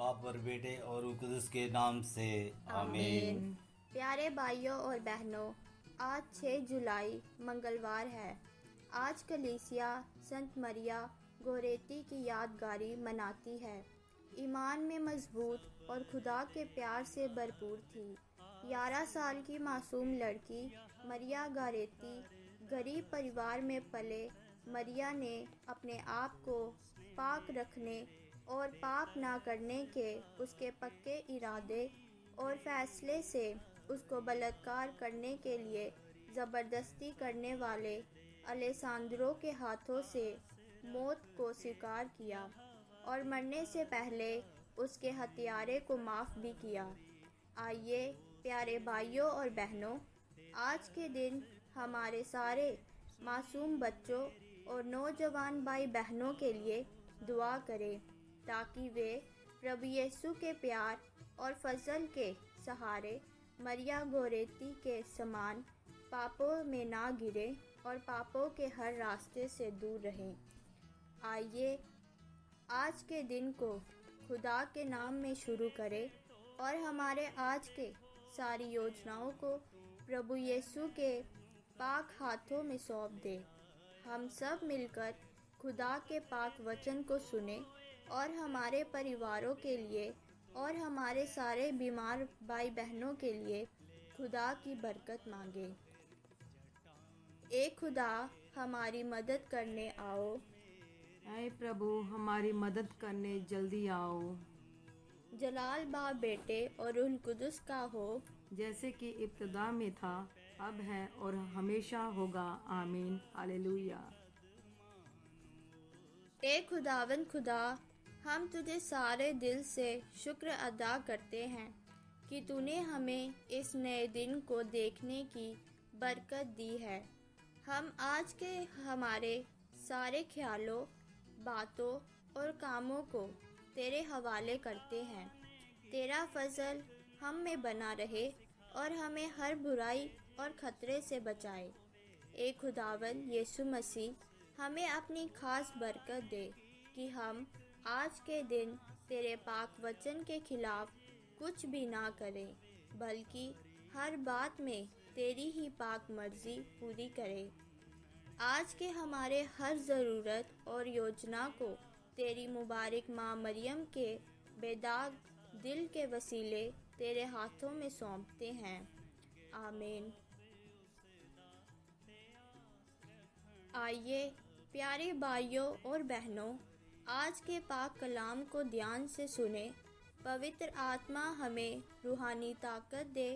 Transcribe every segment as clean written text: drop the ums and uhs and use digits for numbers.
बाप और बेटे और रूह कुदस के नाम से आमीन। प्यारे भाइयों और बहनों, आज 6 जुलाई मंगलवार है। आज कलीसिया संत मरिया गोरेती की यादगारी मनाती है। ईमान में मजबूत और खुदा के प्यार से भरपूर थी। 11 साल की मासूम लड़की मरिया गोरेती गरीब परिवार में पले मरिया ने अपने आप को पाक रखने और पाप ना करने के उसके पक्के इरादे और फैसले से उसको बलात्कार करने के लिए ज़बरदस्ती करने वाले अलेसांद्रो के हाथों से मौत को स्वीकार किया और मरने से पहले उसके हत्यारे को माफ़ भी किया। आइए प्यारे भाइयों और बहनों, आज के दिन हमारे सारे मासूम बच्चों और नौजवान भाई बहनों के लिए दुआ करें ताकि वे प्रभु यीशु के प्यार और फजल के सहारे मरिया गोरेती के समान पापों में ना गिरे और पापों के हर रास्ते से दूर रहें। आइए आज के दिन को खुदा के नाम में शुरू करें और हमारे आज के सारी योजनाओं को प्रभु यीशु के पाक हाथों में सौंप दें। हम सब मिलकर खुदा के पाक वचन को सुने और हमारे परिवारों के लिए और हमारे सारे बीमार भाई बहनों के लिए खुदा की बरकत मांगे। ए खुदा, हमारी मदद करने आओ। ऐ प्रभु, हमारी मदद करने जल्दी आओ। जलाल बाप बेटे और रूह कुदस का हो, जैसे कि इब्तिदा में था, अब है और हमेशा होगा। आमीन। हालेलुया। ए खुदावन खुदा, हम तुझे सारे दिल से शुक्र अदा करते हैं कि तूने हमें इस नए दिन को देखने की बरकत दी है। हम आज के हमारे सारे ख्यालों, बातों और कामों को तेरे हवाले करते हैं। तेरा फजल हम में बना रहे और हमें हर बुराई और खतरे से बचाए। ए खुदावन यीशु मसीह, हमें अपनी खास बरकत दे कि हम आज के दिन तेरे पाक वचन के खिलाफ कुछ भी ना करें, बल्कि हर बात में तेरी ही पाक मर्जी पूरी करें। आज के हमारे हर ज़रूरत और योजना को तेरी मुबारक माँ मरियम के बेदाग दिल के वसीले तेरे हाथों में सौंपते हैं। आमीन। आइए प्यारे भाइयों और बहनों, आज के पाक कलाम को ध्यान से सुने। पवित्र आत्मा हमें रूहानी ताकत दे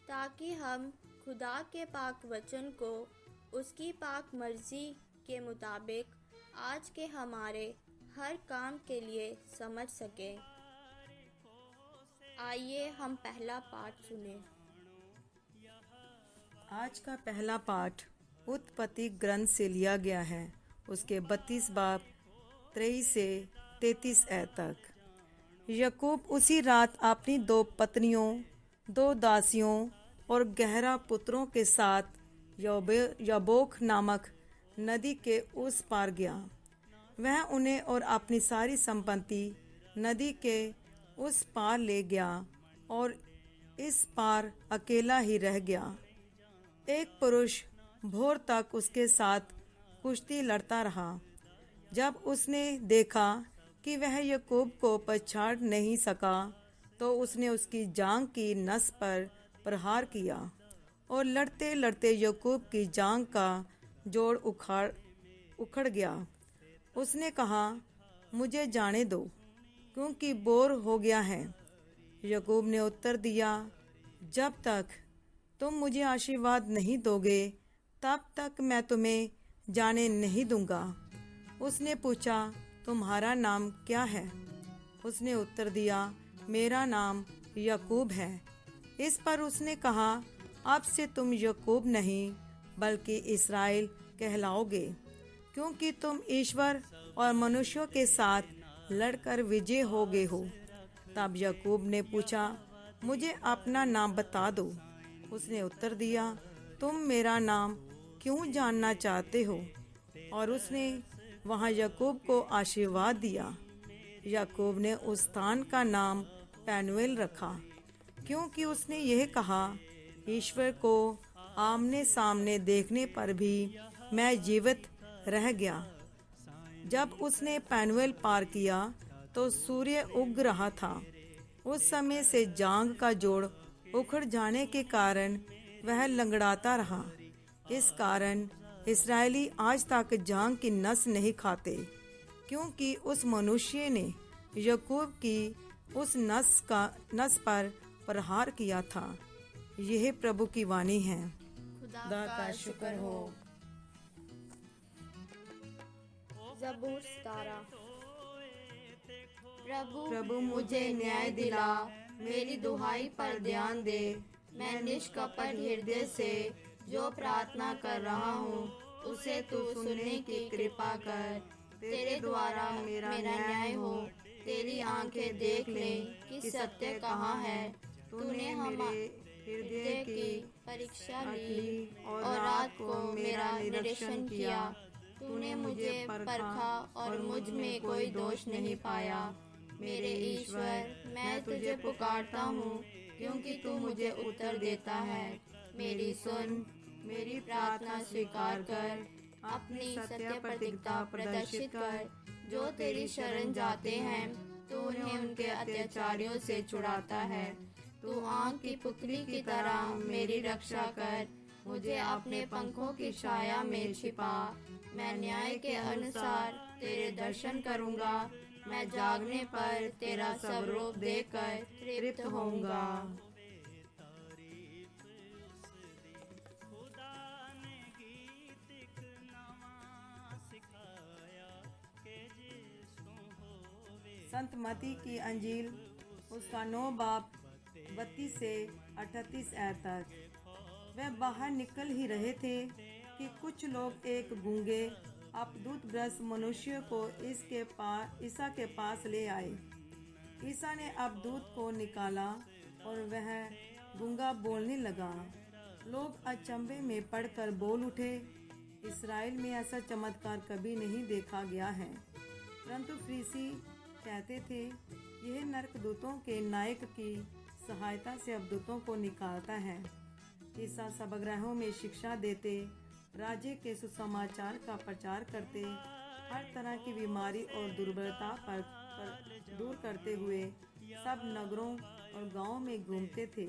ताकि हम खुदा के पाक वचन को उसकी पाक मर्जी के मुताबिक आज के हमारे हर काम के लिए समझ सकें। आइए हम पहला पाठ सुने। आज का पहला पाठ उत्पत्ति ग्रंथ से लिया गया है। उसके 32 बाब 23 से 33 ए तक। याकूब उसी रात अपनी 2 पत्नियों, 2 दासियों और 11 पुत्रों के साथ यबोक नामक नदी के उस पार गया। वह उन्हें और अपनी सारी संपत्ति नदी के उस पार ले गया और इस पार अकेला ही रह गया। एक पुरुष भोर तक उसके साथ कुश्ती लड़ता रहा। जब उसने देखा कि वह याकूब को पछाड़ नहीं सका, तो उसने उसकी जांघ की नस पर प्रहार किया और लड़ते लड़ते याकूब की जांघ का जोड़ उखड़ गया। उसने कहा, मुझे जाने दो, क्योंकि बोर हो गया है। याकूब ने उत्तर दिया, जब तक तुम मुझे आशीर्वाद नहीं दोगे, तब तक मैं तुम्हें जाने नहीं दूंगा। उसने पूछा, तुम्हारा नाम क्या है? उसने उत्तर दिया, मेरा नाम याकूब है। इस पर उसने कहा, अब से तुम याकूब नहीं बल्कि इस्राएल कहलाओगे, क्योंकि तुम ईश्वर और मनुष्यों के साथ लड़कर विजय हो गए हो। तब याकूब ने पूछा, मुझे अपना नाम बता दो। उसने उत्तर दिया, तुम मेरा नाम क्यों जानना चाहते हो? और उसने वहाँ याकूब को आशीर्वाद दिया। याकूब ने उस स्थान का नाम पैनुएल रखा, क्योंकि उसने यह कहा, ईश्वर को आमने सामने देखने पर भी मैं जीवित रह गया। जब उसने पैनुएल पार किया तो सूर्य उग रहा था। उस समय से जांघ का जोड़ उखड़ जाने के कारण वह लंगड़ाता रहा। इस कारण इस्राएली आज तक जांघ की नस नहीं खाते, क्योंकि उस मनुष्य ने याकूब की उस नस पर प्रहार किया था। यह प्रभु की वाणी है। खुदा का शुक्र हो। ज़बूर 17। प्रभु मुझे न्याय दिला, मेरी दुहाई पर ध्यान दे। मैं निष्कपट हृदय से जो प्रार्थना कर रहा हूँ, उसे तू सुनने की कृपा कर। तेरे द्वारा मेरा न्याय हो। तेरी आंखें देख लें कि सत्य कहाँ है। तूने हमारे हृदय की परीक्षा ली और रात को मेरा निरीक्षण किया। तूने मुझे परखा और मुझ में कोई दोष नहीं पाया। मेरे ईश्वर, मैं तुझे पुकारता हूँ, क्योंकि तू मुझे उत्तर देता है। मेरी सुन, मेरी प्रार्थना स्वीकार कर। अपनी सत्य प्रतिज्ञा प्रदर्शित कर। जो तेरी शरण जाते हैं, तू उन्हें उनके अत्याचारियों से छुड़ाता है। तू आँख की पुतली की तरह मेरी रक्षा कर। मुझे अपने पंखों की छाया में छिपा। मैं न्याय के अनुसार तेरे दर्शन करूँगा। मैं जागने पर तेरा स्वरूप देखकर तृप्त होऊंगा। संत मती की अंजील उसका 9 बाब 32 से 38 आयत तक। वह बाहर निकल ही रहे थे कि कुछ लोग एक गूंगे अपदूतग्रस्त मनुष्य को ईसा के पास ले आए। ईसा ने अपदूत को निकाला और वह गूंगा बोलने लगा। लोग अचंभे में पड़कर बोल उठे, इस्राएल में ऐसा चमत्कार कभी नहीं देखा गया है। परंतु फरीसी कहते थे, यह नरकदूतों के नायक की सहायता से अपदूतों को निकालता है। ईसा सभागृहों में शिक्षा देते, राज्य के सुसमाचार का प्रचार करते, हर तरह की बीमारी और दुर्बलता पर दूर करते हुए सब नगरों और गांवों में घूमते थे।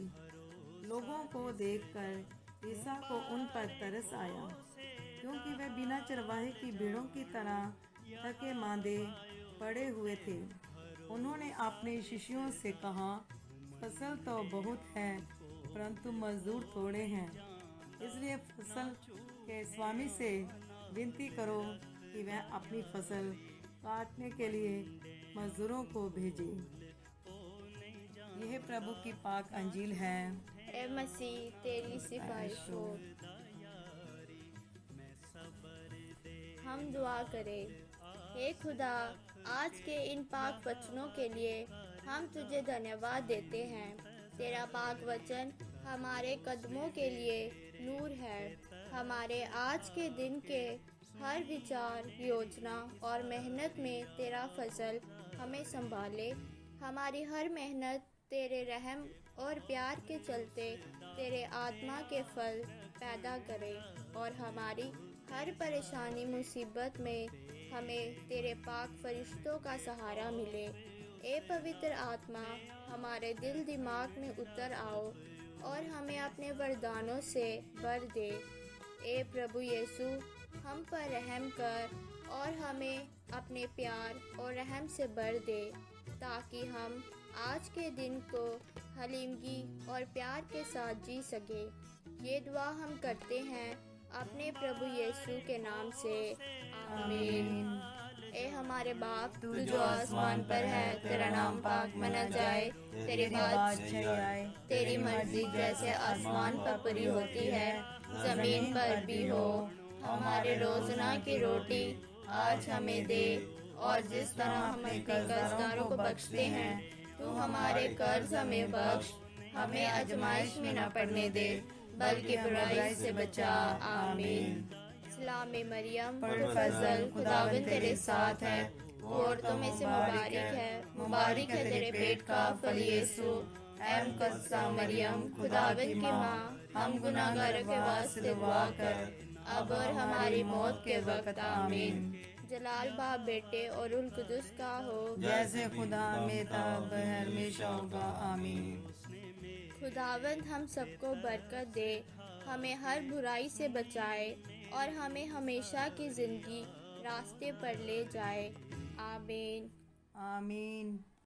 लोगों को देखकर ईसा को उन पर तरस आया, क्योंकि वे बिना चरवाहे की भीड़ों की तरह थके मांदे पड़े हुए थे। उन्होंने अपने शिष्यों से कहा, फसल तो बहुत है, परंतु मजदूर थोड़े हैं। इसलिए फसल के स्वामी से विनती करो कि वह अपनी फसल काटने के लिए मजदूरों को भेजे। यह प्रभु की पाक अंजील है। ए मसीह, तेरी सिफारिश हो। हम दुआ करें। हे खुदा, आज के इन पाक वचनों के लिए हम तुझे धन्यवाद देते हैं। तेरा पाक वचन हमारे कदमों के लिए नूर है। हमारे आज के दिन के हर विचार, योजना और मेहनत में तेरा फजल हमें संभाले। हमारी हर मेहनत तेरे रहम और प्यार के चलते तेरे आत्मा के फल पैदा करे और हमारी हर परेशानी मुसीबत में हमें तेरे पाक फरिश्तों का सहारा मिले। ए पवित्र आत्मा, हमारे दिल दिमाग में उतर आओ और हमें अपने वरदानों से भर दे। ए प्रभु यीशु, हम पर रहम कर और हमें अपने प्यार और रहम से भर दे, ताकि हम आज के दिन को हलीमगी और प्यार के साथ जी सके। ये दुआ हम करते हैं अपने प्रभु यीशु के नाम से, आमीन। ए हमारे बाप, तू जो आसमान पर है, तेरा नाम पाक मना जाए, तेरी बादशाही आए, तेरी मर्जी जैसे आसमान पर पूरी होती है, जमीन पर भी हो। हमारे रोजना की रोटी आज हमें दे, और जिस तरह हम अपने कर्जदारों को बख्शते हैं, तू हमारे कर्ज हमें बख्श। हमें आजमाइश में न पड़ने दे, बल्कि बुराई से बचा। आमीन। सलाम मरियम, फजल खुदावंद तेरे साथ है, वो औरतों में से मुबारक है तेरे पेट का फल यीशु। ऐ मुकद्दसा मरियम, खुदावंद की माँ, हम गुनाहगारों के वास्ते दुआ कर, अब और हमारी मौत के वक्त। आमीन। जलाल बाप, बेटे और रुल कुदुस का हो, जैसे खुदा में तब हमेशा होगा। आमीन। खुदावंद हम सबको बरकत दे, हमें हर बुराई से बचाए और हमें हमेशा की जिंदगी रास्ते पर ले जाए। आमीन। आमीन।